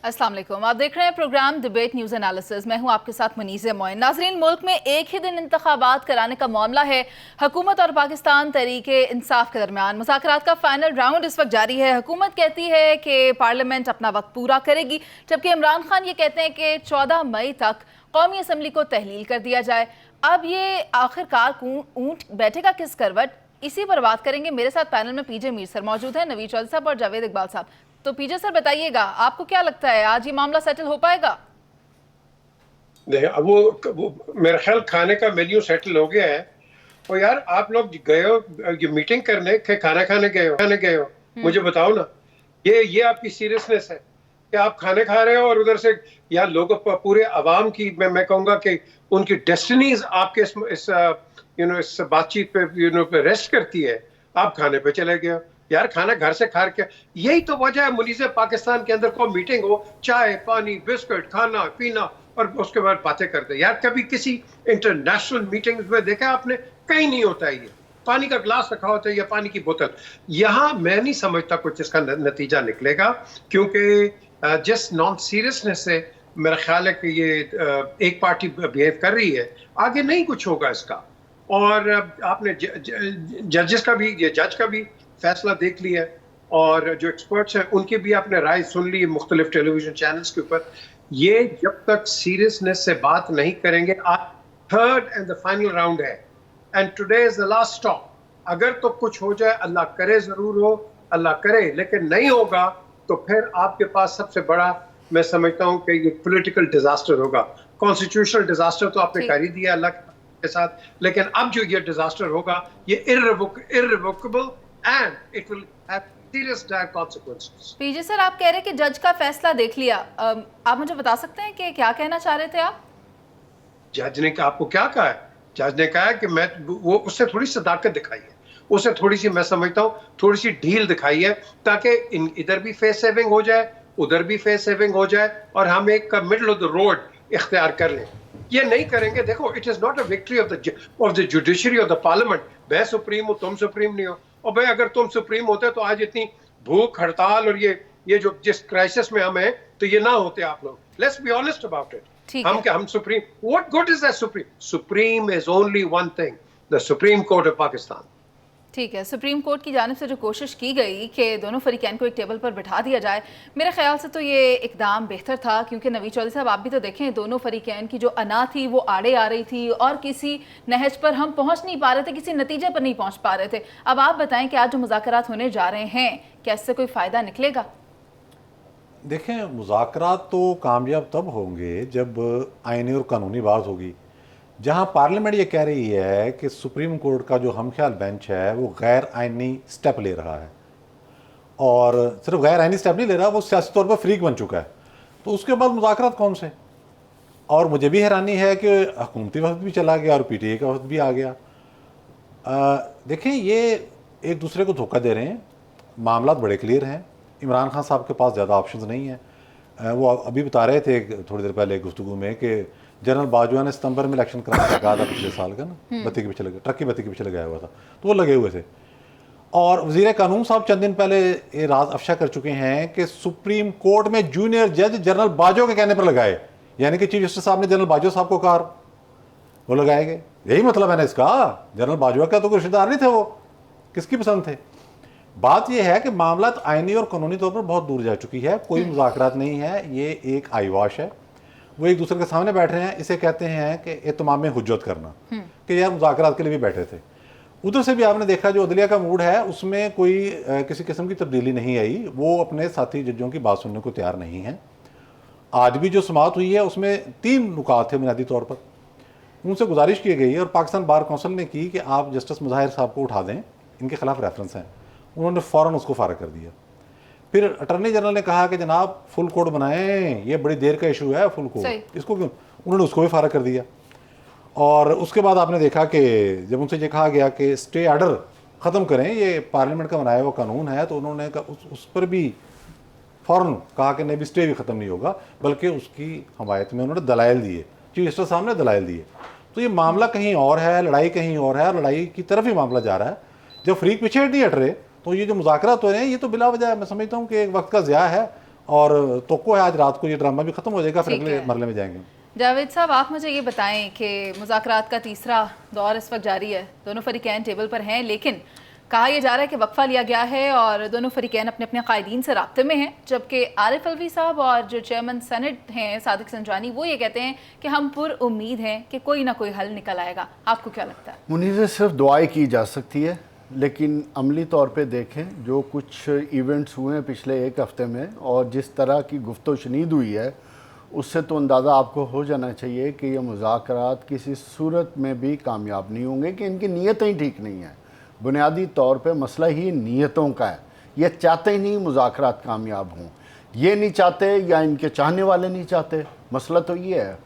अस्सलाम वालेकुम। आप देख रहे हैं प्रोग्राम डिबेट न्यूज़ एनालिसिस। मैं हूं आपके साथ मनीज़ मोइन। नाज़रीन, मुल्क में एक ही दिन इंतखाबात कराने का मामला है। हुकूमत और पाकिस्तान तहरीके इंसाफ के दरमियान मुज़ाकरात का फाइनल राउंड इस वक्त जारी है। हुकूमत कहती है कि पार्लियामेंट अपना वक्त पूरा करेगी, जबकि इमरान खान ये कहते हैं कि 14 मई तक कौमी असम्बली को तहलील कर दिया जाए। अब ये आखिरकार ऊँट बैठेगा किस करवट, इसी पर बात करेंगे। मेरे साथ पैनल में पीजे मीर सर मौजूद हैं, नवीद चौधरी साहब और जावेद इकबाल साहब। तो पीजे सर बताइएगा, आपको क्या लगता है आज ये मामला सेटल हो पाएगा? अब वो मेरा ख्याल खाने का मेन्यू सेटल हो गया है। और यार आप लोग गए हो ये मीटिंग करने के खाना खाने गए हो मुझे बताओ ना, ये आपकी सीरियसनेस है कि आप खाने खा रहे हो और उधर से यार लोगों पूरे अवाम की मैं कहूंगा कि उनकी डेस्टिनीज आपके इस बातचीत पे रेस्ट करती है। आप खाने पे चले गए हो यार, खाना घर से खा के। यही तो वजह है मुनीज़े पाकिस्तान के अंदर को मीटिंग हो, चाय पानी बिस्कुट खाना पीना और उसके बाद बातें करते। यार कभी किसी इंटरनेशनल मीटिंग्स में देखा आपने? कहीं नहीं होता है ये। पानी का ग्लास रखा होता है या पानी की बोतल। यहाँ मैं नहीं समझता कुछ इसका नतीजा निकलेगा, क्योंकि जिस नॉन सीरियसनेस से मेरा ख्याल है कि ये एक पार्टी बिहेव कर रही है, आगे नहीं कुछ होगा इसका। और आपने जज का भी फैसला देख लिया है और जो एक्सपर्ट्स हैं उनकी भी आपने राय सुन ली मुख्तलिफ टेलीविजन चैनल्स के ऊपर। ये जब तक सीरियसनेस से बात नहीं करेंगे, आज third and the final round है and today is the last stop. अगर तो कुछ हो जाए, अल्लाह करे जरूर हो, अल्लाह करे, लेकिन नहीं होगा तो फिर आपके पास सबसे बड़ा मैं समझता हूं कि ये पॉलिटिकल डिजास्टर होगा। कॉन्स्टिट्यूशनल डिजास्टर तो आपने कर ही दिया अल्लाह के साथ, लेकिन अब जो ये डिजास्टर होगा ये irrevocable and it will have serious dire consequences. PJ sir, आप कह रहे हैं कि जज का फैसला देख लिया, आप मुझे बता सकते हैं कि क्या कहना चाह रहे थे आप? जज ने आपको क्या कहा है? जज ने कहा है कि मैं वो उससे थोड़ी सदाकत दिखाई है, उसे थोड़ी सी मैं समझता हूँ थोड़ी सी ढील दिखाई है, ताकि इधर भी फेस सेविंग हो जाए उधर भी फेस सेविंग हो जाए और हम एक मिडल ऑफ द रोड इख्तियार कर लें। ये नहीं करेंगे। देखो, it is not a victory of the judiciary of the parliament. मैं सुप्रीम हूँ, तुम सुप्रीम नहीं हो। और भाई अगर तुम सुप्रीम होते तो आज इतनी भूख हड़ताल और ये जो जिस क्राइसिस में हम हैं तो ये ना होते आप लोग। Let's be honest about it. हम supreme, what good is that supreme? Supreme is only one thing, the supreme court of Pakistan. ठीक है, सुप्रीम कोर्ट की जानिब से जो कोशिश की गई कि दोनों फरीकैन को एक टेबल पर बिठा दिया जाए, मेरे ख्याल से तो ये इकदाम बेहतर था, क्योंकि नवीद चौधरी साहब आप भी तो देखें, दोनों फरीकैन की जो अना थी वो आड़े आ रही थी और किसी नहज पर हम पहुंच नहीं पा रहे थे, किसी नतीजे पर नहीं पहुंच पा रहे थे। अब आप बताएं कि आज जो मुज़ाकरात होने जा रहे हैं, क्या इससे कोई फ़ायदा निकलेगा? देखें, मुज़ाकरात तो कामयाब तब होंगे जब आईनी और कानूनी बात होगी। जहां पार्लियामेंट ये कह रही है कि सुप्रीम कोर्ट का जो हमख्याल बेंच है वो गैर आइनी स्टेप ले रहा है, और सिर्फ गैर आइनी स्टेप नहीं ले रहा, वो सियासी तौर पर फ्रीक बन चुका है, तो उसके बाद मुज़ाकरात कौन से? और मुझे भी हैरानी है कि हुकूमती वक्त भी चला गया और पीटीए का वक्त भी आ गया। देखें, ये एक दूसरे को धोखा दे रहे हैं। मामला बड़े क्लियर हैं। इमरान खान साहब के पास ज़्यादा ऑप्शंस नहीं हैं। वो अभी बता रहे थे थोड़ी देर पहले गुफ्तगू में कि जनरल बाजवा ने सितंबर में इलेक्शन कराने का कहा था पिछले साल का ना, बत्ती के पीछे लगे, ट्रक की बत्ती के पीछे लगाया हुआ था, तो वो लगे हुए थे। और वज़ीर कानून साहब चंद दिन पहले ये राज अफशा कर चुके हैं कि सुप्रीम कोर्ट में जूनियर जज जनरल बाजवा के कहने पर लगाए, यानी कि चीफ जस्टिस साहब ने जनरल बाजवा साहब को कहा, वो लगाए गए। यही मतलब है ना इसका। जनरल बाजवा का तो कोई रिश्तेदार नहीं थे, वो किसकी पसंद थे? बात यह है कि मामला तो आइनी और कानूनी तौर पर बहुत दूर जा चुकी है। कोई मुज़ाकरात नहीं है, ये एक आईवाश है। वो एक दूसरे के सामने बैठ रहे हैं। इसे कहते हैं कि इत्माम हुज्जत करना, कि यार मुज़ाकरात के लिए भी बैठे थे। उधर से भी आपने देखा जो अदलिया का मूड है उसमें कोई किसी किस्म की तब्दीली नहीं आई। वो अपने साथी जजों की बात सुनने को तैयार नहीं है। आज भी जो समाअत हुई है उसमें 3 नुकात थे बुनियादी तौर पर। उनसे गुजारिश की गई है और पाकिस्तान बार कौंसिल ने की कि आप जस्टिस मुजाहिर साहब को उठा दें, इनके खिलाफ रेफरेंस हैं। उन्होंने फ़ौरन उसको फारग कर दिया। फिर अटर्नी जनरल ने कहा कि जनाब फुल कोड बनाएं, ये बड़ी देर का इशू है फुल कोड, इसको क्यों? उन्होंने उसको भी फारग कर दिया। और उसके बाद आपने देखा कि जब उनसे ये कहा गया कि स्टे आर्डर ख़त्म करें, ये पार्लियामेंट का बनाया हुआ कानून है, तो उन्होंने उस पर भी फ़ौरन कहा कि नहीं भी स्टे भी ख़त्म नहीं होगा, बल्कि उसकी हमायत में उन्होंने दलाइल दिए, चीफ जस्टिस साहब ने दलाइल दिए। तो ये मामला कहीं और है, लड़ाई कहीं और है, और लड़ाई की तरफ ही मामला जा रहा है। जब फ्रीक पीछे नहीं हट रहे तो ये जो मुज़ाकरात हो रहे हैं ये तो बिला वजह मैं समझता हूँ कि एक वक्त का ज़िया है और तो है आज रात को ये ड्रामा भी खत्म हो जाएगा, फिर ठीक अगले है। मरले में जाएंगे। जावेद साहब, आप मुझे ये बताएं कि मुज़ाकरात का तीसरा दौर इस वक्त जारी है, दोनों फरीकैन टेबल पर हैं, लेकिन कहा यह जा रहा है कि वक्फा लिया गया है और दोनों फरीकैन अपने अपने कायदीन से राब्ते में हैं, जबकि आरिफ अलवी साहब और जो चेयरमैन सेनेट हैं सादिक संजानी, वो ये कहते हैं कि हम पुरुम्मीद हैं कि कोई ना कोई हल निकल आएगा। आपको क्या लगता है? मुनीर, सिर्फ दुआएं की जा सकती है, लेकिन अमली तौर पे देखें जो कुछ इवेंट्स हुए हैं पिछले एक हफ्ते में और जिस तरह की गुफ्तो शनीद हुई है, उससे तो अंदाज़ा आपको हो जाना चाहिए कि ये मुज़ाकरात किसी सूरत में भी कामयाब नहीं होंगे, कि इनकी नीयतें ही ठीक नहीं हैं। बुनियादी तौर पे मसला ही नीयतों का है। ये चाहते ही नहीं मुज़ाकरात कामयाब हों, ये नहीं चाहते या इनके चाहने वाले नहीं चाहते। मसला तो ये है,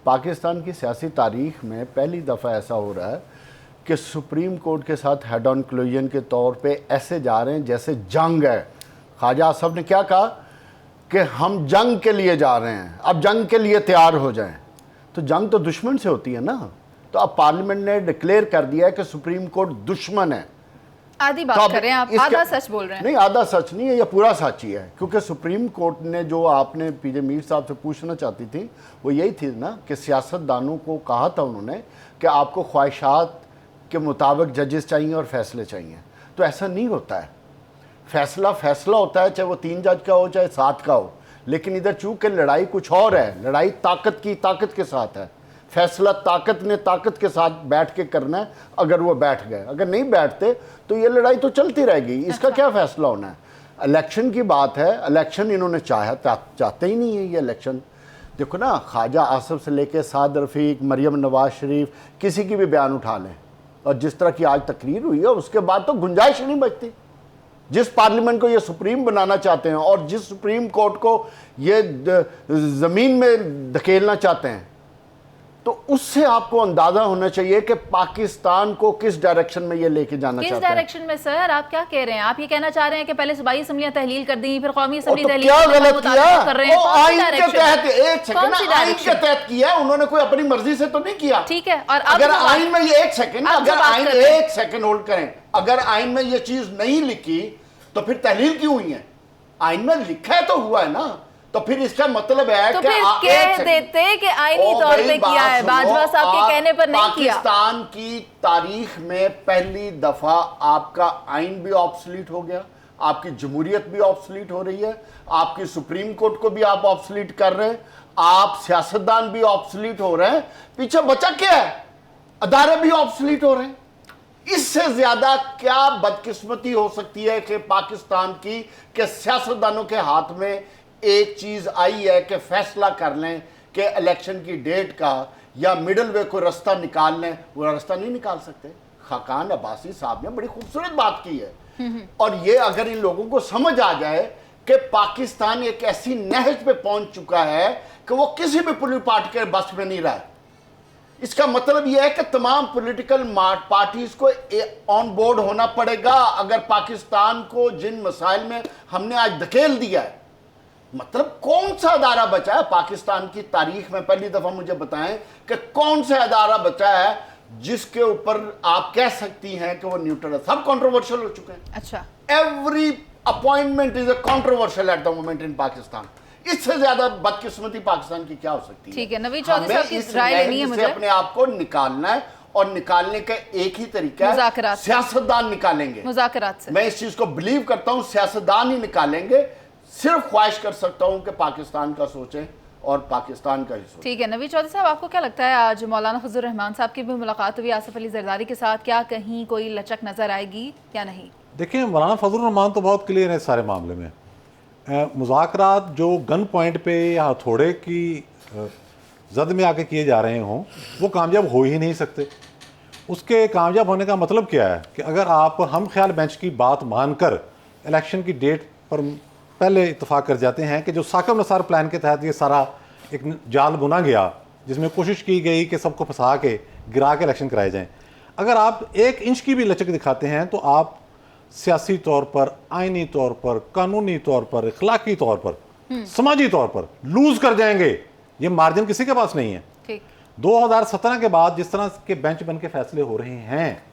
पाकिस्तान की सियासी तारीख़ में पहली दफ़ा ऐसा हो रहा है कि सुप्रीम कोर्ट के साथ हेड ऑन कोलिजन के तौर पे ऐसे जा रहे हैं जैसे जंग है। ख्वाजा आसफ ने क्या कहा कि हम जंग के लिए जा रहे हैं, अब जंग के लिए तैयार हो जाएं। तो जंग तो दुश्मन से होती है ना। तो अब पार्लियामेंट ने डिक्लेयर कर दिया है कि सुप्रीम कोर्ट दुश्मन है। आधी तो बात अब करें आप, इसके- आधा सच बोल रहे हैं। नहीं, आधा सच नहीं है, ये पूरा सच ही है। क्योंकि सुप्रीम कोर्ट ने जो आपने पीजे मीर साहब से पूछना चाहती थी वो यही थी ना कि सियासतदानों को कहा था उन्होंने कि आपको ख्वाहिशात के मुताबिक जजेस चाहिए और फैसले चाहिए। तो ऐसा नहीं होता है। फैसला फैसला होता है, चाहे वो 3 जज का हो चाहे 7 का हो। लेकिन इधर चूंकि लड़ाई कुछ और है, लड़ाई ताकत के साथ है। फैसला ताकत ने ताकत के साथ बैठ के करना है। अगर वो बैठ गए, अगर नहीं बैठते तो ये लड़ाई तो चलती रहेगी। इसका क्या फैसला होना है? इलेक्शन की बात है, इलेक्शन इन्होंने चाहते ही नहीं है ये इलेक्शन। देखो ना, ख्वाजा आसफ से लेके साद रफ़ीक, मरियम नवाज शरीफ, किसी की भी बयान उठा लें और जिस तरह की आज तकरीर हुई है उसके बाद तो गुंजाइश नहीं बचती। जिस पार्लियामेंट को ये सुप्रीम बनाना चाहते हैं और जिस सुप्रीम कोर्ट को ये ज़मीन में धकेलना चाहते हैं, तो उससे आपको अंदाजा होना चाहिए कि पाकिस्तान को किस डायरेक्शन में ये लेके जाना किस चाहते हैं। डायरेक्शन में सर? आप क्या कह रहे हैं? आप ये कहना चाह रहे हैं कि पहले सूबाई असम्बलियां तहलील कर दी, फिर कौमी असम्बली तो तहलील क्या करने का गलत मुतालबा किया? कर रहे हैं? वो कौन सी आइन के डायरेक्शन? तहत, एक सेकंड, कौन सी आइन डायरेक्शन? के तहत किया है उन्होंने, कोई अपनी मर्जी से तो नहीं किया। ठीक है। और अब अगर जो बात- आइन में ये, एक सेकंड, अब जो अगर बात आइन, कर रहे हैं- एक सेकंड होल्ड करें, अगर आइन में ये चीज नहीं लिखी तो फिर तहलील क्यों हुई है? आइन में लिखा है तो हुआ है ना। तो फिर इसका मतलब है तो कि फिर एक कह सेकंड। देते कि आईनी ओ तौर भाई, पे बात किया है, सुनो, बाजवा साहब के कहने पर नहीं किया। पाकिस्तान की तारीख में पहली दफा आपका आइन भी ऑब्सलीट हो गया, आपकी जमहूरियत भी ऑब्सलीट हो रही है, आपकी सुप्रीम कोर्ट को भी आप ऑब्सलीट कर रहे हैं, आप सियासतदान भी ऑब्सलीट हो रहे हैं। पीछे बचा क्या है? अदारे भी ऑब्सलीट हो रहे हैं। इससे ज्यादा क्या बदकिस्मती हो सकती है कि पाकिस्तान की, कि सियासतदानों के हाथ में एक चीज आई है कि फैसला कर लें कि इलेक्शन की डेट का या मिडल वे को रास्ता निकाल लें। वो रास्ता नहीं निकाल सकते। खाकान अब्बासी साहब ने बड़ी खूबसूरत बात की है। और ये अगर इन लोगों को समझ आ जाए कि पाकिस्तान एक ऐसी नहज पे पहुंच चुका है कि वो किसी भी पॉलिटिकल पार्टी के बस में नहीं रहा है, इसका मतलब यह है कि तमाम पॉलिटिकल पार्टीज को ऑन बोर्ड होना पड़ेगा। अगर पाकिस्तान को जिन मसाइल में हमने आज धकेल दिया है, मतलब कौन सा अदारा बचा है पाकिस्तान की तारीख में? पहली दफा मुझे बताएं कि कौन सा अदारा बचा है जिसके ऊपर आप कह सकती हैं कि वो न्यूट्रल है। सब कंट्रोवर्शियल हो चुके हैं। अच्छा, every appointment is a controversial at the moment in Pakistan. इससे ज्यादा बदकिस्मती पाकिस्तान की क्या हो सकती है? ठीक है, नवीद चौधरी हमें साहब की इस राय लेनी है लहर से मुझे। अपने आप को निकालना है और निकालने का एक ही तरीका है, मुज़ाकरात। सियासतदान निकालेंगे। मुज़ाकरात से। मैं इस चीज को बिलीव करता हूं, सियासतदान ही निकालेंगे। सिर्फ ख्वाहिश कर सकता हूं कि पाकिस्तान का सोचें और पाकिस्तान का ही सोचें। ठीक है, नवीद चौधरी साहब, आपको क्या लगता है आज मौलाना फजल रहमान साहब की भी मुलाकात हुई आसिफ अली जरदारी के साथ, क्या कहीं कोई लचक नजर आएगी या नहीं? देखिए, मौलाना फजल रहमान तो बहुत क्लियर है इस सारे मामले में। मुज़ाकरात जो गन पॉइंट पे या हथौड़े की जद में आके किए जा रहे हों, वो कामयाब हो ही नहीं सकते। उसके कामयाब होने का मतलब क्या है कि अगर आप हम ख्याल बेंच की बात मानकर इलेक्शन की डेट पर पहले इत्तेफाक कर जाते हैं कि जो साकिब नसार प्लान के तहत ये सारा एक जाल बुना गया, जिसमें कोशिश की गई कि सबको फंसा के गिरा के इलेक्शन कराए जाएं, अगर आप 1 इंच की भी लचक दिखाते हैं तो आप सियासी तौर पर, आइनी तौर पर, कानूनी तौर पर, इखलाकी तौर पर, समाजी तौर पर लूज कर जाएंगे। ये मार्जिन किसी के पास नहीं है। ठीक। 2017 के बाद जिस तरह के बेंच बन के फैसले हो रहे हैं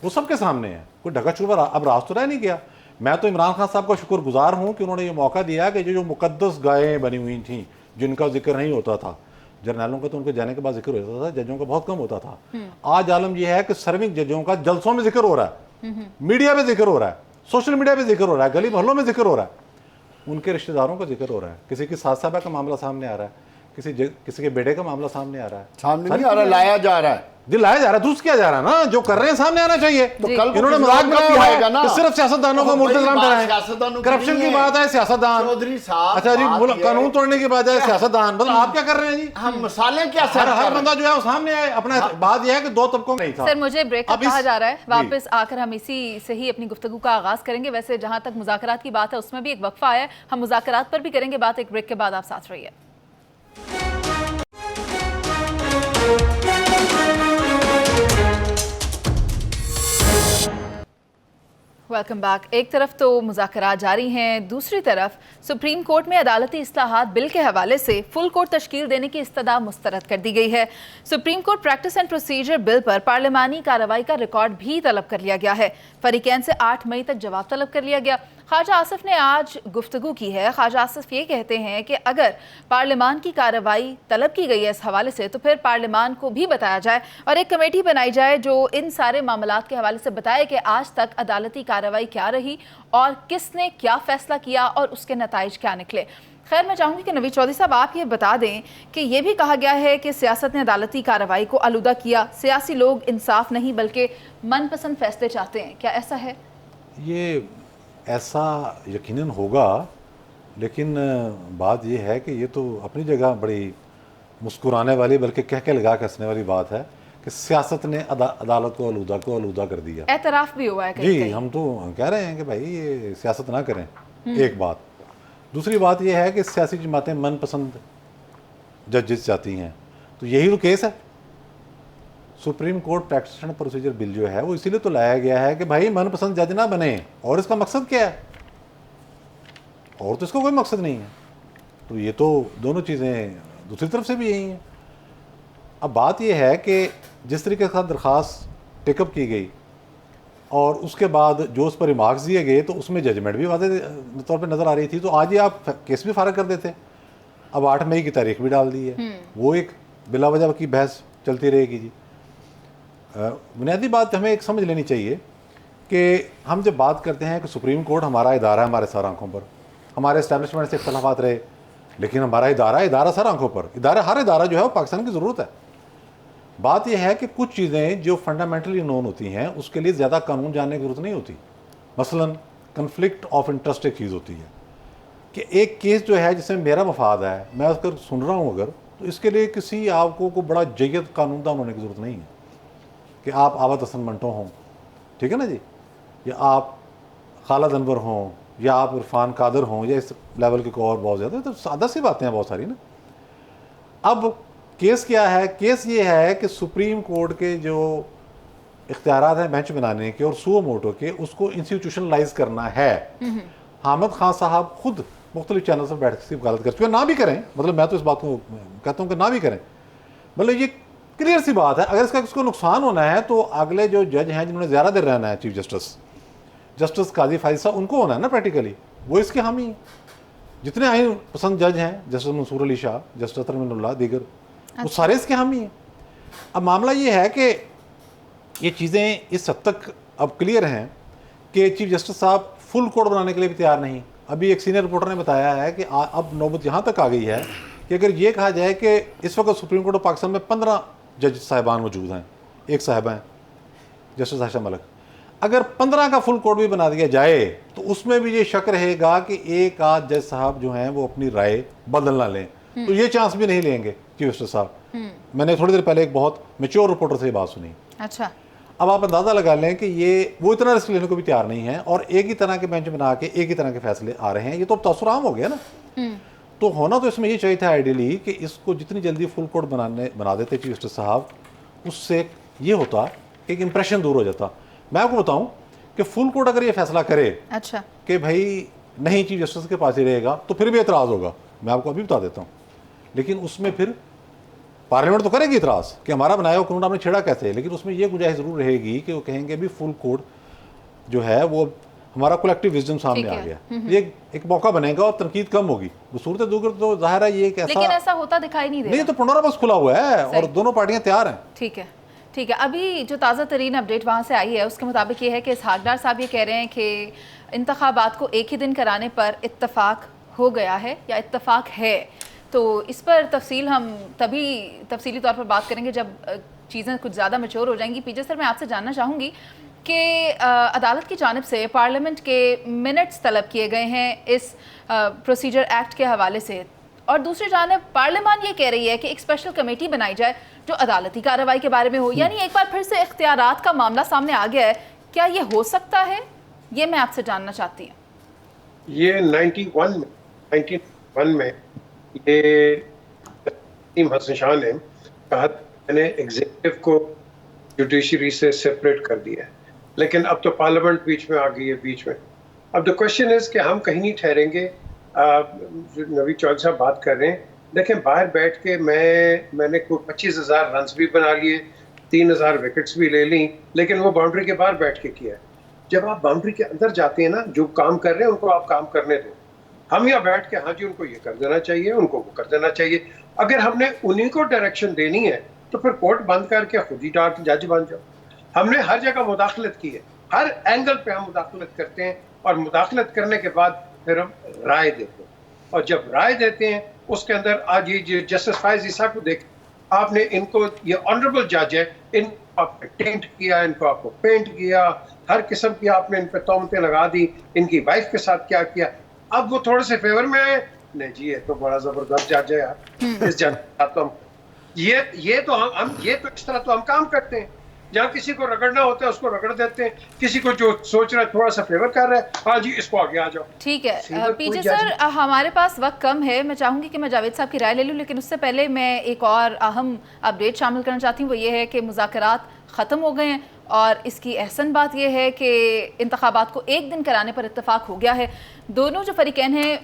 वो सबके सामने है। कोई ढका छुपा अब राज तो रह नहीं गया। मैं तो इमरान खान साहब का शुक्रगुजार हूँ कि उन्होंने ये मौका दिया कि जो मुकद्दस गायें बनी हुई थी जिनका जिक्र नहीं होता था, जर्नैलों का तो उनके जाने के बाद जिक्र होता था, जजों का बहुत कम होता था। आज आलम यह है कि सर्विंग जजों का जलसों में जिक्र हो रहा है, मीडिया पे जिक्र हो रहा है, सोशल मीडिया पे जिक्र हो रहा है, गली मोहल्लों में जिक्र हो रहा है, उनके रिश्तेदारों का जिक्र हो रहा है, किसी की सास साहबा का मामला सामने आ रहा है, किसी के बेटे का मामला सामने आ रहा है, सामने नहीं आ रहा, लाया जा रहा है, दिलाया जा रहा है, दुरुस्त किया जा रहा है ना। जो कर रहे हैं सामने आना चाहिए। तो कल इन्होंने मजाक बनाया आएगा ना कि सिर्फ सियासतदानों को मुल्तज़म कराएं, सियासतदानों करप्शन की बात है, सियासतदान। चौधरी साहब, अच्छा जी, कानून तोड़ने की बात है, सियासतदान। मतलब आप क्या कर रहे हैं जी? हम मसाले क्या हर बंदा जो है वो सामने आए अपना। बात यह है कि दो तबकों नहीं था। सर मुझे ब्रेक का कहा जा रहा है, वापस आकर हम इसी से ही अपनी गुफ्तगू का आगाज करेंगे। वैसे जहां तक मुज़ाकरात की बात है उसमें भी एक वक्फा है, हम मुज़ाकरात पर भी करेंगे बात एक ब्रेक के बाद। आप साथ रहिए। Welcome back. एक तरफ तो मुज़ाकरात जारी हैं, दूसरी तरफ सुप्रीम कोर्ट में अदालती इस्लाहात बिल के हवाले से फुल कोर्ट तश्कील देने की इस्तदा मुस्तरद कर दी गई है। Supreme court practice and procedure bill पर पार्लिमानी कार्रवाई का रिकॉर्ड भी तलब कर लिया गया है। फरीकैन से 8 मई तक जवाब तलब कर लिया गया। ख्वाजा आसिफ ने आज गुफ्तगू की है। ख्वाजा आसिफ ये कहते हैं कि अगर पार्लिमान की कार्रवाई तलब की गई है इस हवाले से तो फिर पार्लिमान को भी बताया जाए और एक कमेटी बनाई जाए जो इन सारे मामलात के हवाले से बताए कि आज तक अदालती कार्रवाई क्या रही और किसने क्या फैसला किया और उसके नताइज क्या निकले। खैर, मैं चाहूँगी कि नवीद चौधरी साहब आप ये बता दें कि ये भी कहा गया है कि सियासत ने अदालती कार्रवाई को आलूदा किया, सियासी लोग इंसाफ नहीं बल्कि मनपसंद फैसले चाहते हैं, क्या ऐसा है? ये ऐसा यकीनन होगा, लेकिन बात यह है कि ये तो अपनी जगह बड़ी मुस्कुराने वाली बल्कि कह के लगा के हंसने वाली बात है कि सियासत ने अदालत को आलूदा कर दिया। एतराफ़ भी हुआ है कहीं जी कहीं। हम तो कह रहे हैं कि भाई ये सियासत ना करें, एक बात। दूसरी बात यह है कि सियासी जमातें मनपसंद जजेस चाहती हैं, तो यही तो केस है। Supreme court practice and procedure bill जो है वो इसीलिए तो लाया गया है कि भाई मनपसंद जज ना बने। और इसका मकसद क्या है? और तो इसका कोई मकसद नहीं है। तो ये तो दोनों चीज़ें दूसरी तरफ से भी यही हैं। अब बात यह है कि जिस तरीके से दरख्वास्त टेकअप की गई और उसके बाद जो उस पर रिमार्क्स दिए गए तो उसमें जजमेंट भी वाज़ेह तौर पर नज़र आ रही थी। तो आज ही आप केस भी फारग कर देते। अब 8 मई की तारीख भी डाल दी है, वो एक बिला वजह की बहस चलती रहेगी जी। बुनियादी बात हमें एक समझ लेनी चाहिए कि हम जब बात करते हैं कि सुप्रीम कोर्ट हमारा इदारा है, हमारे सर आंखों पर, हमारे इस्टेब्लिशमेंट से इख्तलाफात रहे, लेकिन हमारा इदारा सर आंखों पर, हर इदारा जो है वो पाकिस्तान की ज़रूरत है। बात यह है कि कुछ चीज़ें जो फंडामेंटली नोन होती हैं उसके लिए ज़्यादा कानून जानने की ज़रूरत नहीं होती। मसलन कन्फ्लिक्ट ऑफ इंटरेस्ट एक चीज़ होती है कि एक केस जो है जिसमें मेरा मफाद है, मैं उसकर सुन रहा हूँ अगर, तो इसके लिए किसी आपको को बड़ा जयद कानूनदान होने की ज़रूरत नहीं है कि आप आबद हसन मंटो हों, ठीक है ना जी, या आप खालिद अनवर हों, या आप इरफान कादर हों, या इस लेवल के को और बहुत ज़्यादा। तो सादा सी बातें हैं बहुत सारी ना। अब केस क्या है? केस ये है कि सुप्रीम कोर्ट के जो इख्तियारात हैं बेंच बनाने के और सुओ मोटो के, उसको इंस्टीट्यूशनलाइज करना है। हामिद खान साहब खुद मुख्तलिफ चैनल पर बैठ के वकालत कर चुके, ना भी करें, मतलब मैं तो इस बात को कहता हूँ कि ना भी करें, मतलब ये क्लियर सी बात है। अगर इसका किसको नुकसान होना है तो अगले जो जज हैं जिन्होंने ज़्यादा देर रहना है, चीफ जस्टिस काजी फाइज साहब, उनको होना है ना प्रैक्टिकली, वो इसके हामी हैं। जितने आइन पसंद जज हैं, जस्टिस मंसूर अली शाह, जस्टिस तरमीनुल्लाह, दीगर, वो सारे इसके हामी हैं। अब मामला ये है कि ये चीज़ें इस हद तक अब क्लियर हैं कि चीफ जस्टिस साहब फुल कोर्ट बनाने के लिए भी तैयार नहीं। अभी एक सीनियर रिपोर्टर ने बताया है कि अब नौबत यहाँ तक आ गई है कि अगर ये कहा जाए कि इस वक्त सुप्रीम कोर्ट ऑफ पाकिस्तान में 15 जज साहिबान मौजूद हैं, एक साहिबा हैं जस्टिस आयशा मलिक, अगर 15 का फुल कोर्ट भी बना दिया जाए तो उसमें भी ये शक रहेगा कि एक आध जज साहब जो हैं वो अपनी राय बदल ना लें। तो ये चांस भी नहीं लेंगे चीफ जस्टिस साहब। मैंने थोड़ी देर पहले एक बहुत मैच्योर रिपोर्टर से ये बात सुनी। अच्छा, अब आप अंदाज़ा लगा लें कि ये वो इतना रिस्क लेने को भी तैयार नहीं है और एक ही तरह के बेंच बना के एक ही तरह के फैसले आ रहे हैं। ये तो अब तसुर आम हो गया ना। तो होना तो इसमें ये चाहिए था आइडियली कि इसको जितनी जल्दी फुल कोर्ट बना देते चीफ जस्टिस साहब, उससे ये होता कि एक इंप्रेशन दूर हो जाता। मैं आपको बताऊं कि फुल कोर्ट अगर ये फैसला करे अच्छा कि भाई नहीं चीफ जस्टिस के पास ही रहेगा तो फिर भी एतराज़ होगा, मैं आपको अभी बता देता हूँ। लेकिन उसमें फिर पार्लियामेंट तो करेगी इतराज़ कि हमारा बनाया हुआ कानून आपने छेड़ा कैसे, लेकिन उसमें यह गुंजाइश ज़रूर रहेगी कि वो कहेंगे भी फुल कोर्ट जो है वो हमारा कलेक्टिव विजडम सामने ठीक आ है। गया, ये एक मौका बनेगा और तनकीद कम होगी। सूरत दूसरी तो जाहिर है ये एक लेकिन ऐसा ऐसा होता दिखाई नहीं दे नहीं, रहा। तो पंडोरा बस खुला हुआ है और सही। दोनों पार्टियां तैयार हैं। ठीक है, ठीक है। अभी जो ताज़ा तरीन अपडेट वहाँ से आई है उसके मुताबिक ये है कि इसहाकडार साहब ये कह रहे हैं कि इंतखाबात को एक ही दिन कराने पर इत्तफाक हो गया है या इत्तफाक है। तो इस पर तफसील हम तभी तफसीली तौर पर बात करेंगे जब चीज़ें कुछ ज़्यादा मैच्योर हो जाएंगी। पीजे सर, मैं आपसे जानना चाहूँगी कि अदालत की जानिब से पार्लियामेंट के मिनट्स तलब किए गए हैं इस प्रोसीजर एक्ट के हवाले से, और दूसरी जानिब पार्लियामान ये कह रही है कि एक स्पेशल कमेटी बनाई जाए जो अदालती कार्रवाई के बारे में हो। यानी एक बार फिर से इख्तियारात का मामला सामने आ गया है। क्या ये हो सकता है? ये मैं आपसे जानना चाहती हूँ। ये 91 में ये हसन शाह ने कहा मैंने एग्जीक्यूटिव को जुडिशरी से सेपरेट कर दिया है, लेकिन अब तो पार्लियामेंट बीच में आ गई है बीच में। अब द क्वेश्चन इज कि हम कहीं नहीं ठहरेंगे। जो नवी चौधरी साहब बात कर रहे हैं, देखें बाहर बैठ के मैंने कोई 25,000 रन भी बना लिए, 3,000 विकेट्स भी ले ली, लेकिन वो बाउंड्री के बाहर बैठ के किया है। जब आप बाउंड्री के अंदर जाते हैं ना, जो काम कर रहे हैं उनको आप काम करने दो। हम यहाँ बैठ के हाँ जी उनको ये कर देना चाहिए, उनको वो कर देना चाहिए। अगर हमने उन्हीं को डायरेक्शन देनी है तो फिर कोर्ट बंद करके खुद ही डायरेक्ट जज बन जाओ। हमने हर जगह मुदाखलत की है, हर एंगल पे हम मुदाखलत करते हैं, और मुदाखलत करने के बाद फिर हम राय देते हैं। और जब राय देते हैं उसके अंदर आज ये जस्टिस फायज ईसा को देख, आपने इनको, ये ऑनरेबल जज है, इनको आपने टेंट किया, इनको आपको पेंट किया, हर किस्म की आपने इन पे तोहमतें लगा दी, इनकी वाइफ के साथ क्या किया। अब वो थोड़े से फेवर में आए, नहीं जी ये तो बड़ा जबरदस्त जज है यार, इस जज तो हम ये तो इस तरह तो हम काम करते हैं। जहाँ किसी को रगड़ना होता है उसको रगड़ देते हैं, किसी को जो सोच रहा है थोड़ा सा फेवर कर रहा है, हाँ जी इसको आगे आ जाओ। ठीक है सीधा पीजे कोई सर, जज हमारे पास वक्त कम है। मैं चाहूँगी कि मैं जावेद साहब की राय ले लूँ, लेकिन उससे पहले मैं एक और अहम अपडेट शामिल करना चाहती हूँ। वो ये है कि मुज़ाकरात ख़त्म हो गए हैं और इसकी अहसन बात यह है कि इंतखाबात को एक दिन कराने पर इत्तफाक हो गया है। दोनों जो फ़रीक़ैन हैं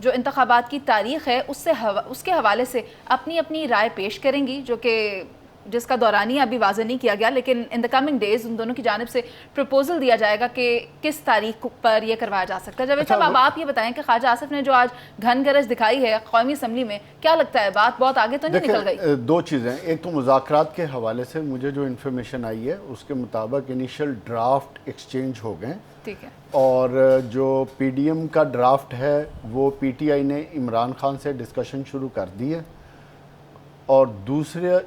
जो इंतखाबात की तारीख़ है उसके हवाले से अपनी अपनी राय पेश करेंगी, जो कि जिसका दौरानिया अभी वाज़ह नहीं किया गया, लेकिन इन द कमिंग डेज उन दोनों की जानिब से प्रपोजल दिया जाएगा कि किस तारीख पर यह करवाया जा सकता है। जावेद साहब, अब आप ये बताएं कि ख्वाजा आसिफ ने जो आज घन गरज दिखाई है कौमी असम्बली में, क्या लगता है बात बहुत आगे तो नहीं निकल गई? दो चीज़ें, एक तो मुज़ाकरात के हवाले से मुझे जो इन्फॉर्मेशन आई है उसके मुताबिक इनिशियल ड्राफ्ट एक्सचेंज हो गए, ठीक है, और जो पीडीएम का ड्राफ्ट है वो पीटीआई ने इमरान खान से डिस्कशन शुरू कर दी है, और दूसरे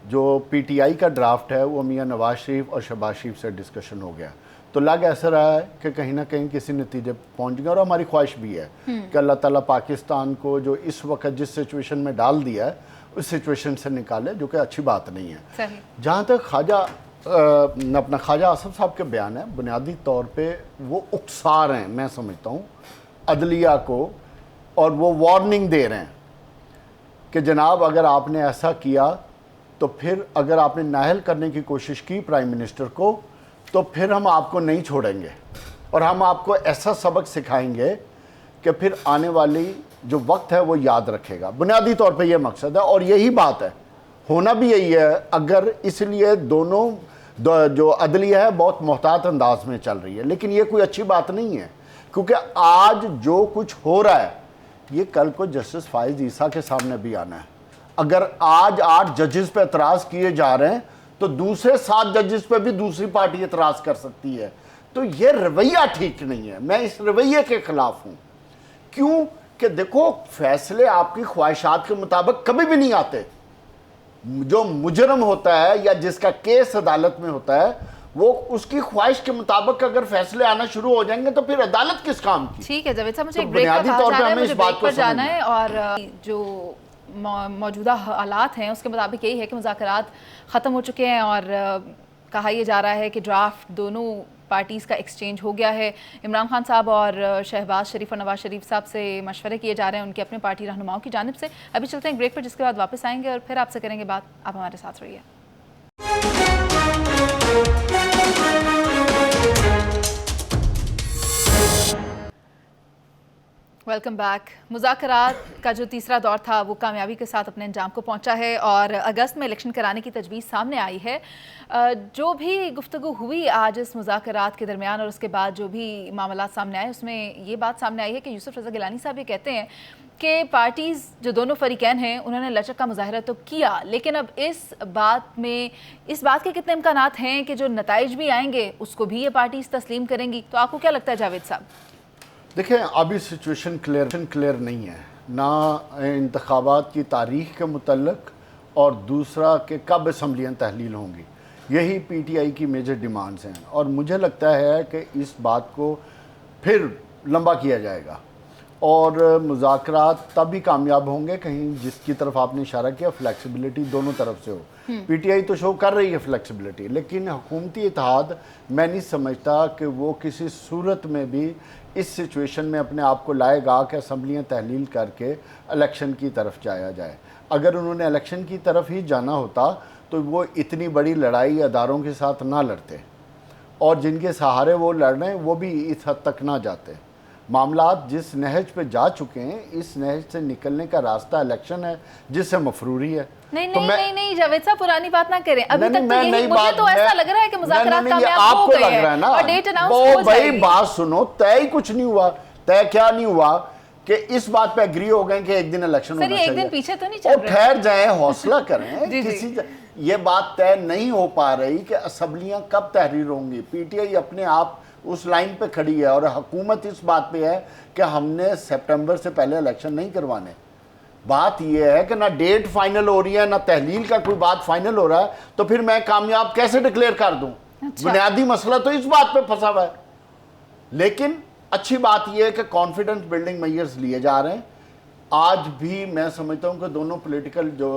जो पीटीआई का ड्राफ्ट है वो मियां नवाज शरीफ और शहबाज शरीफ से डिस्कशन हो गया। तो लग ऐसा रहा है कि कहीं ना कहीं किसी नतीजे पहुंच गए, और हमारी ख्वाहिश भी है कि अल्लाह ताला पाकिस्तान को जो इस वक्त जिस सिचुएशन में डाल दिया है उस सिचुएशन से निकाले, जो कि अच्छी बात नहीं है। जहाँ तक ख्वाजा आसिफ साहब के बयान है, बुनियादी तौर पर वो उकसा रहे हैं, मैं समझता हूँ अदलिया को, और वो वार्निंग दे रहे हैं कि जनाब अगर आपने ऐसा किया तो फिर अगर आपने नाहल करने की कोशिश की प्राइम मिनिस्टर को तो फिर हम आपको नहीं छोड़ेंगे, और हम आपको ऐसा सबक सिखाएंगे कि फिर आने वाली जो वक्त है वो याद रखेगा। बुनियादी तौर पे ये मकसद है और यही बात है, होना भी यही है। अगर इसलिए दोनों जो अदलिया है बहुत मोहतात अंदाज में चल रही है, लेकिन ये कोई अच्छी बात नहीं है, क्योंकि आज जो कुछ हो रहा है ये कल को जस्टिस फायज ईसा के सामने भी आना है। अगर आज 8 जजेस पे एतराज़ किए जा रहे हैं तो दूसरे 7 जजेस पे भी दूसरी पार्टी एतराज़ कर सकती है। तो ये रवैया ठीक नहीं है, मैं इस रवैये के खिलाफ हूँ। क्यों कि देखो, फैसले आपकी ख्वाहिशात के मुताबिक कभी भी नहीं आते। जो मुजरम होता है या जिसका केस अदालत में होता है वो उसकी ख्वाहिश के मुताबिक अगर फैसले आना शुरू हो जाएंगे तो फिर अदालत किस काम की? ठीक है जावेद साहब, मुझे तो एक ब्रेक का कहा जा रहा है, मुझे ब्रेक पर जाना है। है। और जो मौजूदा हालात हैं उसके मुताबिक यही है कि मुज़ाकरात ख़त्म हो चुके हैं और कहा यह जा रहा है कि ड्राफ्ट दोनों पार्टीज़ का एक्सचेंज हो गया है। इमरान खान साहब और शहबाज शरीफ और नवाज शरीफ साहब से मशवरे किए जा रहे हैं उनके अपने पार्टी रहनुमाओं की जानिब से। अभी चलते हैं ब्रेक पर, जिसके बाद वापस आएंगे और फिर आपसे करेंगे बात। आप हमारे साथ रहिए। Welcome back. मुज़ाकरात का जो तीसरा दौर था वो कामयाबी के साथ अपने अंजाम को पहुंचा है और अगस्त में इलेक्शन कराने की तजवीज़ सामने आई है। जो भी गुफ्तगू हुई आज इस मुज़ाकरात के दरमियान और उसके बाद जो भी मामला सामने आए उसमें ये बात सामने आई है कि यूसुफ रज़ा गिलानी साहब ये कहते हैं कि पार्टीज़ जो दोनों फरीकैन हैं उन्होंने लचक का मुजाहरा तो किया, लेकिन अब इस बात के कितने इम्कानात हैं कि जो नताइज भी आएंगे उसको भी ये पार्टीज़ तस्लीम करेंगी। तो आपको क्या लगता है जावेद साहब? देखें, अभी सिचुएशन क्लियर नहीं है, ना इंतखाबात की तारीख के मुतल्लिक और दूसरा कि कब असम्बलियाँ तहलील होंगी। यही पीटीआई की मेजर डिमांड्स हैं और मुझे लगता है कि इस बात को फिर लंबा किया जाएगा और मुज़ाकरात तभी कामयाब होंगे कहीं जिसकी तरफ आपने इशारा किया, फ्लेक्सिबिलिटी दोनों तरफ से हो। पीटीआई तो शो कर रही है फ्लेक्सिबिलिटी, लेकिन हुकूमती इत्तेहाद मैं नहीं समझता कि वो किसी सूरत में भी इस सिचुएशन में अपने आप को लाएगा कि असम्बलियाँ तहलील करके इलेक्शन की तरफ जाया जाए। अगर उन्होंने इलेक्शन की तरफ ही जाना होता तो वो इतनी बड़ी लड़ाई अदारों के साथ ना लड़ते और जिनके सहारे वो लड़ रहे हैं वो भी इस हद तक ना जाते। मामलात जिस नहज पे जा चुके हैं, इस नहज से निकलने का रास्ता इलेक्शन है जिससे मफरूरी है। नहीं जावेद साहब, पुरानी बात ना करें। अभी तक तो यही मुझे तो ऐसा लग रहा है कि मुज़ाकरात कामयाब हो गए हैं और डेट अनाउंस हो जाएगी। बात सुनो, तय ही कुछ नहीं हुआ। तय क्या नहीं हुआ कि इस बात पे एग्री हो गए कि एक दिन इलेक्शन होना चाहिए। एक दिन पीछे तो नहीं चल रहे, ठहर जाए, हौसला करें। किसी ये बात तय नहीं हो पा रही कि असम्बलियां कब तहरीर होंगी। पीटीआई अपने आप उस लाइन पे खड़ी है और हुकूमत इस बात पे है कि हमने सितंबर से पहले इलेक्शन नहीं करवाने। बात यह है कि ना डेट फाइनल हो रही है, ना तहलील का कोई बात फाइनल हो रहा है, तो फिर मैं कामयाब कैसे डिक्लेयर कर दूं? अच्छा। बुनियादी मसला तो इस बात पे फंसा हुआ है। लेकिन अच्छी बात यह है कि कॉन्फिडेंस बिल्डिंग मेजर्स लिए जा रहे हैं। आज भी मैं समझता हूं कि दोनों पॉलिटिकल जो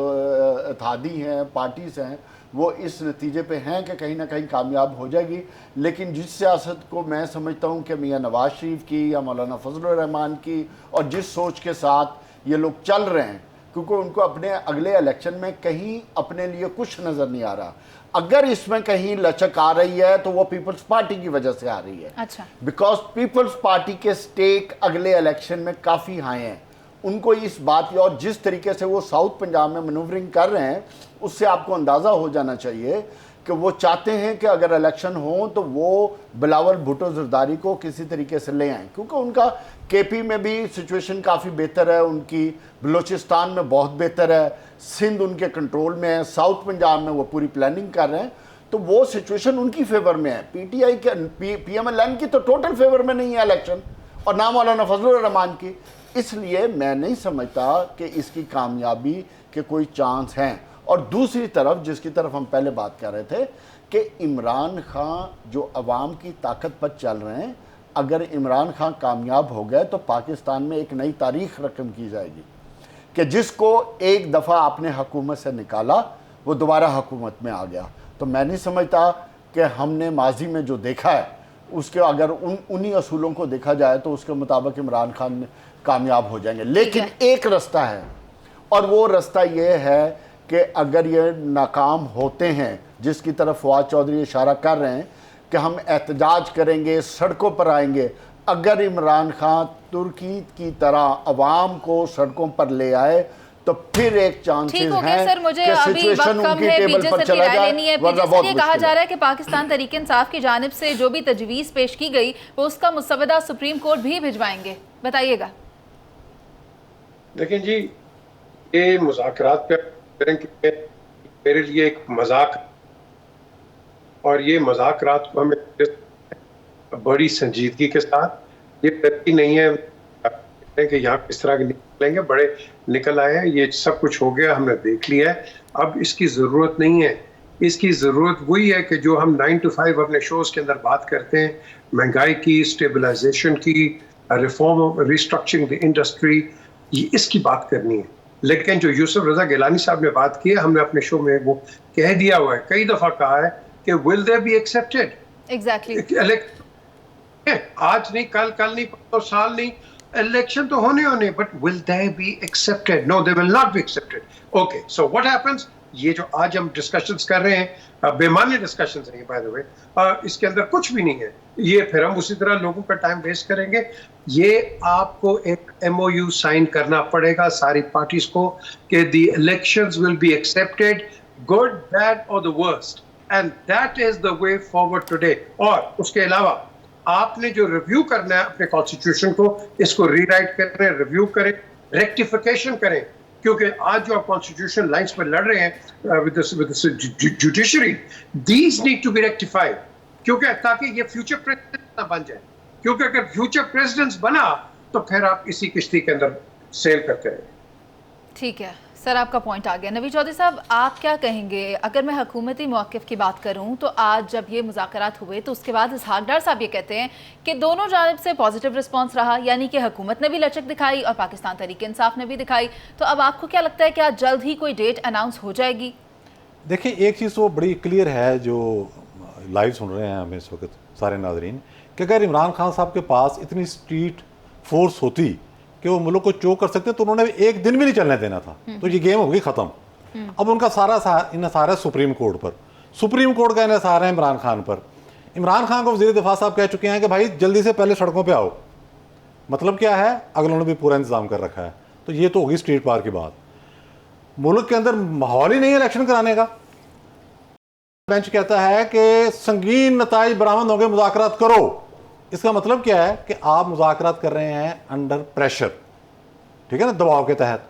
इत्तेहादी हैं, पार्टीज हैं, वो इस नतीजे पे हैं कि कहीं ना कहीं कामयाब हो जाएगी। लेकिन जिस सियासत को मैं समझता हूं कि मियां नवाज शरीफ की या मौलाना फजलुर रहमान की और जिस सोच के साथ ये लोग चल रहे हैं, क्योंकि उनको अपने अगले इलेक्शन में कहीं अपने लिए कुछ नज़र नहीं आ रहा। अगर इसमें कहीं लचक आ रही है तो वो पीपल्स पार्टी की वजह से आ रही है। अच्छा। बिकॉज पीपल्स पार्टी के स्टेक अगले इलेक्शन में काफ़ी हाई हैं। उनको इस बात की, और जिस तरीके से वो साउथ पंजाब में मनूवरिंग कर रहे हैं, उससे आपको अंदाज़ा हो जाना चाहिए कि वो चाहते हैं कि अगर इलेक्शन हो तो वो बिलावल भुट्टो जरदारी को किसी तरीके से ले आएँ, क्योंकि उनका केपी में भी सिचुएशन काफ़ी बेहतर है, उनकी बलोचिस्तान में बहुत बेहतर है, सिंध उनके कंट्रोल में है, साउथ पंजाब में वो पूरी प्लानिंग कर रहे हैं, तो वो सिचुएशन उनकी फेवर में है। पीटीआई के पीएमएलएन की तो टोटल फेवर में नहीं है इलेक्शन, और ना मौलाना फजलुर रहमान की। इसलिए मैं नहीं समझता कि इसकी कामयाबी के कोई चांस हैं। और दूसरी तरफ, जिसकी तरफ हम पहले बात कर रहे थे कि इमरान खान जो अवाम की ताकत पर चल रहे हैं, अगर इमरान खान कामयाब हो गए तो पाकिस्तान में एक नई तारीख रकम की जाएगी कि जिसको एक दफ़ा आपने हुकूमत से निकाला वो दोबारा हुकूमत में आ गया। तो मैं नहीं समझता कि हमने माजी में जो देखा है उसके अगर उन्हीं असूलों को देखा जाए तो उसके मुताबिक इमरान खान कामयाब हो जाएंगे। लेकिन एक रास्ता है, और वो रास्ता ये है कि अगर ये नाकाम होते हैं, जिसकी तरफ फवाद चौधरी इशारा कर रहे हैं कि हम एहतजाज करेंगे, सड़कों पर आएंगे, अगर इमरान खान तुर्की की तरह अवाम को सड़कों पर ले आए तो फिर एक चांसेस हैं सर, मुझे अभी वक्त कम है, बीजे सर की राय लेनी है। बीजे सर, ये कहा जा रहा है कि पाकिस्तान तहरीक इंसाफ की जानिब से जो भी तजवीज़ पेश की गई वो उसका मुसवदा सुप्रीम कोर्ट भी भिजवाएंगे, बताइएगा। लेकिन जी ये मुज़ाकरात पे मेरे लिए एक मजाक, और ये मजाकरात को हमें बड़ी संजीदगी के साथ, ये तरक्की नहीं है कि यहाँ किस तरह के निकलेंगे, बड़े निकल आए हैं, ये सब कुछ हो गया, हमने देख लिया है, अब इसकी ज़रूरत नहीं है। इसकी ज़रूरत वही है कि जो हम 9 to 5 अपने शोज़ के अंदर बात करते हैं, महंगाई की, स्टेबलाइजेशन की, रिफॉर्म, रिस्ट्रक्चरिंग द इंडस्ट्री, ये इसकी बात करनी है। लेकिन जो यूसुफ रज़ा गिलानी साहब ने बात की है, हमने अपने शो में वो कह दिया हुआ है, कई दफ़ा कहा है कि will they be accepted. Exactly. आज नहीं, कल नहीं, 5 साल नहीं, इलेक्शन तो होने, but will they be accepted? No, they will not be accepted. Okay, so what happens? ये जो आज हम डिस्कशंस कर रहे हैं बेमानी डिस्कशंस नहीं, बाय द वे, इसके अंदर कुछ भी नहीं है। ये फिर हम उसी तरह लोगों का टाइम वेस्ट करेंगे। ये आपको एक MOU साइन करना पड़ेगा सारी पार्टीज को कि the elections will be accepted, good, bad और the worst, and that is the way forward today. और उसके अलावा आपने जो रिव्यू करना है अपने कॉन्स्टिट्यूशन को, इसको रीराइट करें, रिव्यू करें, रेक्टिफिकेशन करें, क्योंकि आज जो आप कॉन्स्टिट्यूशन लाइंस पर लड़ रहे हैं with judiciary, these need to be rectified, क्योंकि ताकि ये फ्यूचर प्रेसिडेंट ना बन जाए, क्योंकि अगर फ्यूचर प्रेसिडेंट बना तो फिर आप इसी किश्ती के अंदर सेल करते रहें। ठीक है सर, आपका पॉइंट आ गया। नवीद चौधरी साहब, आप क्या कहेंगे? अगर मैं हुकूमती मौक़िफ़ की बात करूं तो आज जब ये मुज़ाकरात हुए तो उसके बाद इसहाक डार साहब ये कहते हैं कि दोनों जानिब से पॉजिटिव रिस्पांस रहा, यानी कि हुकूमत ने भी लचक दिखाई और पाकिस्तान तहरीक इंसाफ ने भी दिखाई। तो अब आपको क्या लगता है कि आज जल्द ही कोई डेट अनाउंस हो जाएगी? देखिए, एक चीज़ तो बड़ी क्लियर है, जो लाइव सुन रहे हैं हमें इस वक्त सारे नाजरीन, कि अगर इमरान खान साहब के पास इतनी स्ट्रीट फोर्स होती कि वो मुल्क को चोक कर सकते तो उन्होंने एक दिन भी नहीं चलने देना था, तो ये गेम होगी ख़त्म। अब उनका सारा इन्हसार है सुप्रीम कोर्ट पर, सुप्रीम कोर्ट का इन्हसार है इमरान खान पर। इमरान खान को वज़ीर दिफा साहब कह चुके हैं कि भाई जल्दी से पहले सड़कों पे आओ। मतलब क्या है, अगलों ने भी पूरा इंतजाम कर रखा है। तो ये तो होगी स्ट्रीट पार की बात। मुल्क के अंदर माहौल ही नहीं है इलेक्शन कराने का। बेंच कहता है कि संगीन नताइज बरामद होंगे, मुज़ाकरात करो। इसका मतलब क्या है कि आप मुज़ाकरात कर रहे हैं अंडर प्रेशर, ठीक है ना, दबाव के तहत।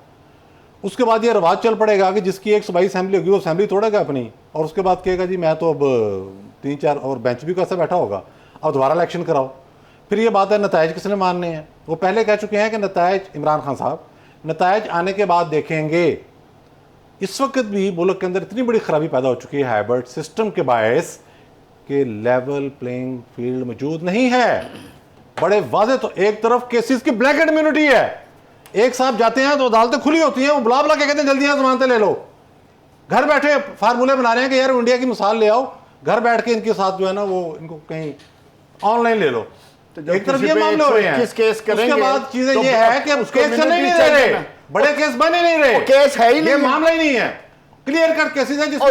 उसके बाद ये रिवाज चल पड़ेगा कि जिसकी एक सूबाई असेंबली होगी वो असेंबली तोड़ेगा अपनी, और उसके बाद कहेगा जी मैं तो अब 3-4, और बेंच भी कैसे बैठा होगा, अब दोबारा इलेक्शन कराओ। फिर ये बात है नताइज किसने मानने हैं। वो पहले कह चुके हैं कि नताइज, इमरान खान साहब, नताइज आने के बाद देखेंगे। इस वक्त भी मुल्क के अंदर इतनी बड़ी खराबी पैदा हो चुकी है हाइब्रिड सिस्टम के बायस कि लेवल प्लेइंग फील्ड मौजूद नहीं है। बड़े वाजे तो एक तरफ केसेस की ब्लैंकेट इम्यूनिटी है, एक साहब जाते हैं तो अदालतें खुली होती हैं, वो बुला बुला के कहते हैं जल्दी यहाँ जमानतें ले लो। घर बैठे फार्मूले बना रहे हैं कि यार इंडिया की मिसाल ले आओ, घर बैठ के इनके साथ जो है ना वो इनको कहीं ऑनलाइन ले लो। तो एक तरफ ये मामले हो रहे हैं, उसके बाद चीजें ये है कि केस चले नहीं रहे, बड़े केस बने नहीं रहे, केस है ही नहीं, मामला ही नहीं है, क्लियर कट केसेस हैं जिसमें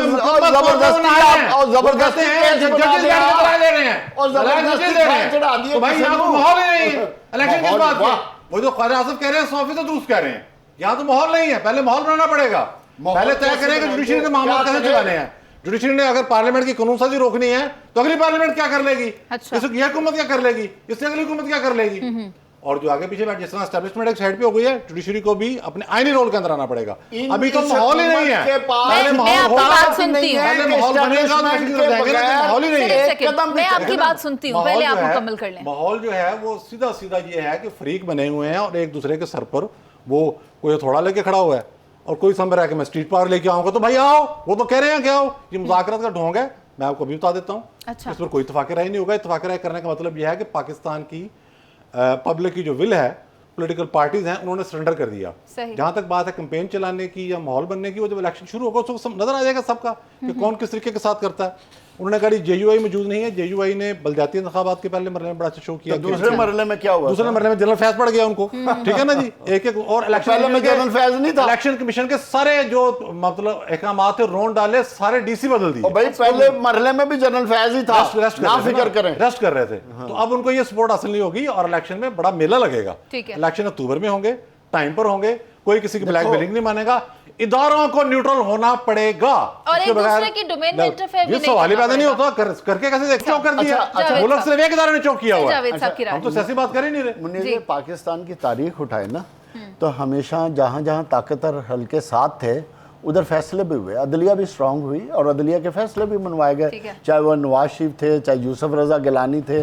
जबरदस्ती ले रहे हैं और तो भाई यहाँ तो माहौल ही नहीं है इलेक्शन के बाद। वो जो ख्वाजा आसिफ कह रहे हैं 100% दुरुस्त कह रहे हैं, यहाँ तो माहौल नहीं है। पहले माहौल बनाना पड़ेगा, पहले तय करें कि जुडिशरी के मामला कैसे चलाने हैं। जुडिशरी ने अगर पार्लियामेंट की कानून साजी रोकनी है तो अगली पार्लियामेंट क्या कर लेगी, ये हुकूमत क्या कर लेगी, इससे अगली हुकूमत क्या कर लेगी। और जो आगे पीछे जिस तरह एस्टैब्लिशमेंट एक साइड पे हो गई है, जुडिशरी को भी अपने आईनी रोल के अंदर आना पड़ेगा। अभी तो माहौल ही नहीं है, मैं आपकी बात सुनती हूँ, मैं आपकी बात सुनती हूँ, पहले आप मुकम्मल कर लें। माहौल जो है वो सीधा सीधा ये है कि फरीक बने हुए हैं और एक दूसरे के सर पर वो कोई थोड़ा लेके खड़ा हुआ है और कोई समझ रहा है कि मैं स्ट्रीट पावर लेके आऊंगा। तो भाई आओ, वो तो कह रहे हैं क्या आओ, ये मुज़ाकरात का ढोंग है। मैं आपको अभी बता देता हूँ, इस पर कोई इत्तेफाक राय नहीं होगा। इत्तेफाक राय करने का मतलब यह है कि पाकिस्तान की पब्लिक की जो विल है, पॉलिटिकल पार्टीज हैं, उन्होंने सरेंडर कर दिया। जहां तक बात है कैंपेन चलाने की या माहौल बनने की, वो जब इलेक्शन शुरू होगा तो नजर आ जाएगा सबका कि कौन किस तरीके के साथ करता है। उन्होंने कहा JUI मौजूद नहीं है, JUI ने बलदियाती इंतखाबात के पहले मरले में बड़ा अच्छा शो किया। दूसरे मरले में क्या हुआ? दूसरे मरले में जनरल फैज पड़ गया उनको, ठीक है ना जी। एक एक और इलेक्शन में जनरल फैज नहीं था, इलेक्शन कमीशन के सारे जो मतलब अहकामात थे रोन डाले, सारे DC बदल दिए। भाई पहले मरले में भी जनरल फैज ही था, ना फिक्र करें, रेस्ट कर रहे थे। तो अब उनको ये सपोर्ट हासिल नहीं होगी और इलेक्शन में बड़ा मेला लगेगा। इलेक्शन अक्टूबर में होंगे, टाइम पर होंगे, कोई किसी की ब्लैक मेलिंग नहीं मानेगा। इदारों को न्यूट्रल होना पड़ेगा और एक दूसरे की डोमेन में इंटरफेयर भी नहीं सवाल ही पैदा नहीं होता। करके कैसे देख चौक कर दिया, मुल्क सिर्फ एक इदारे ने चौक किया हुआ है। हम तो ऐसी बात कर ही नहीं रहे। पाकिस्तान की तारीख उठाए ना तो हमेशा जहां जहां ताकतवर हल्के साथ थे उधर फैसले भी हुए, अदलिया भी स्ट्रांग हुई और अदलिया के फैसले भी मनवाए गए, चाहे वो नवाज शरीफ थे, चाहे यूसुफ रजा गिलानी थे,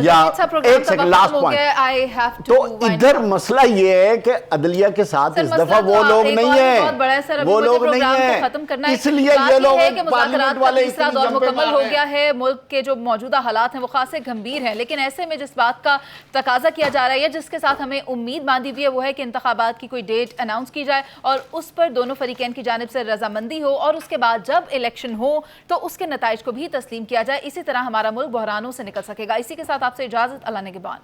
या एक सेकंड लास्ट पॉइंट। तो इधर मसला ये है कि अदलिया के साथ इस दफा वो लोग नहीं है, वो लोग नहीं है, इसलिए ये लोग मुज़ाकरात का तीसरा दौर मुकम्मल हो गया है। मुल्क के जो मौजूदा हालात हैं वो खासे गंभीर हैं, लेकिन ऐसे में जिस बात का तकाजा किया जा रहा है, जिसके साथ हमें उम्मीद बांधी हुई है, वो है कि इंतखाबात की कोई डेट अनाउंस की जाए और उस पर दोनों फरीकैन की जानिब से रजामंदी हो और उसके बाद जब इलेक्शन हो तो उसके नताइज को भी तस्लीम किया जाए। इसी तरह हमारा मुल्क बहरानों से निकल सकेगा। इसी के साथ आपसे इजाजत, अल्लाह ने के बाद।